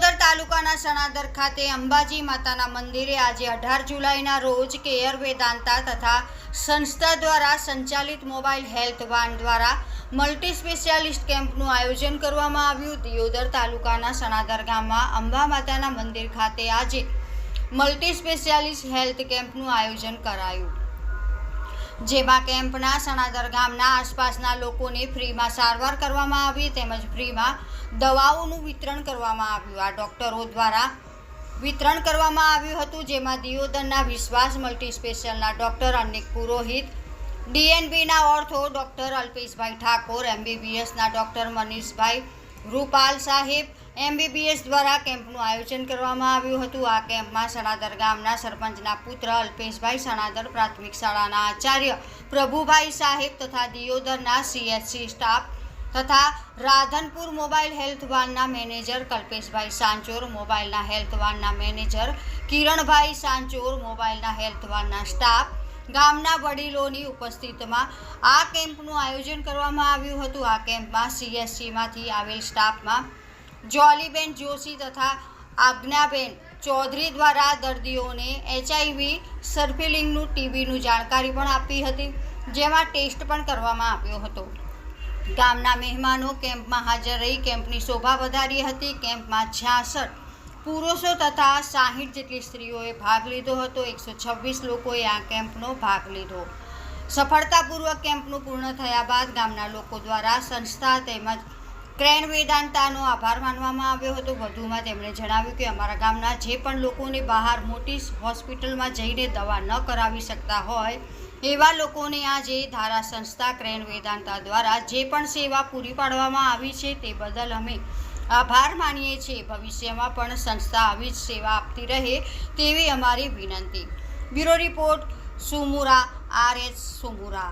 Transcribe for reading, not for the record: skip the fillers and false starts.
દિયોદર તાલુકાના સણાદર ખાતે અંબાજી માતાના મંદિરે આજે 18 જુલાઈના રોજ કેયર વેદાંતા તથા સંસ્થા દ્વારા સંચાલિત મોબાઈલ હેલ્થ વાન દ્વારા મલ્ટી સ્પેશિયાલિસ્ટ કેમ્પનું આયોજન કરવામાં આવ્યું। દિયોદર તાલુકાના સણાદર ગામમાં અંબા માતાના મંદિર ખાતે આજે મલ્ટી સ્પેશિયાલિસ્ટ હેલ્થ કેમ્પનું આયોજન કરાયું, જેમાં કેમ્પના સણાદર ગામના આસપાસના લોકોને ફ્રીમાં સારવાર કરવામાં આવી તેમજ ફ્રીમાં દવાઓનું વિતરણ કરવામાં આવ્યું। આ ડોક્ટરો દ્વારા વિતરણ કરવામાં આવ્યું હતું, જેમાં દિયોદરના વિશ્વાસ મલ્ટી સ્પેશિયલના ડોક્ટર અનિક પુરોહિત, ડીએનબીના ઓર્થો ડોક્ટર અલ્પેશભાઈ ઠાકોર, એમબીબીએસના ડોક્ટર મનીષભાઈ રૂપાલ સાહેબ એમબીબીએસ દ્વારા કેમ્પનું આયોજન કરવામાં આવ્યું હતું। આ કેમ્પમાં સણાદર ગામના સરપંચના પુત્ર અલ્પેશભાઈ, સણાદર પ્રાથમિક શાળાના આચાર્ય પ્રભુભાઈ સાહેબ તથા દિયોદરના સીએચસી સ્ટાફ તથા રાધનપુર મોબાઈલ હેલ્થ વાનના મેનેજર કલ્પેશભાઈ સાંચોર, મોબાઈલના હેલ્થ વાનના મેનેજર કિરણભાઈ સાંચોર, મોબાઈલના હેલ્થ વાનના સ્ટાફ, ગામના વડીલોની ઉપસ્થિતિમાં આ કેમ્પનું આયોજન કરવામાં આવ્યું હતું। આ કેમ્પમાં સીએચસીમાંથી આવેલ સ્ટાફમાં જોલીબેન જોશી તથા આજ્ઞાબેન ચૌધરી દ્વારા દર્દીઓને HIV, સરફેલિંગનું, ટીબીનું જાણકારી પણ આપી હતી, જેમાં ટેસ્ટ પણ કરવામાં આવ્યો હતો। ગામના મહેમાનો કેમ્પમાં હાજર રહી કેમ્પની શોભા વધારી હતી। કેમ્પમાં 66 પુરુષો તથા 60 જેટલી સ્ત્રીઓએ ભાગ લીધો હતો। 126 લોકોએ આ કેમ્પનો ભાગ લીધો। સફળતાપૂર્વક કેમ્પનું પૂર્ણ થયા બાદ ગામના લોકો દ્વારા સંસ્થા તેમજ ક્રેન વેદાંતાનો આભાર માનવામાં આવ્યો હતો। વધુમાં તેમણે જણાવ્યું કે અમારા ગામના જે પણ લોકોને બહાર મોટી હોસ્પિટલમાં જઈને દવા ન કરાવી શકતા હોય એવા લોકોને આજે ધારા સંસ્થા ક્રેન વેદાંતા દ્વારા જે પણ સેવા પૂરી પાડવામાં આવી છે તે બદલ અમે આભાર માનીએ છીએ। ભવિષ્યમાં પણ સંસ્થા આવી જ સેવા આપતી રહે તેવી અમારી વિનંતી। Bureau report Sumura, RH સુમુરા।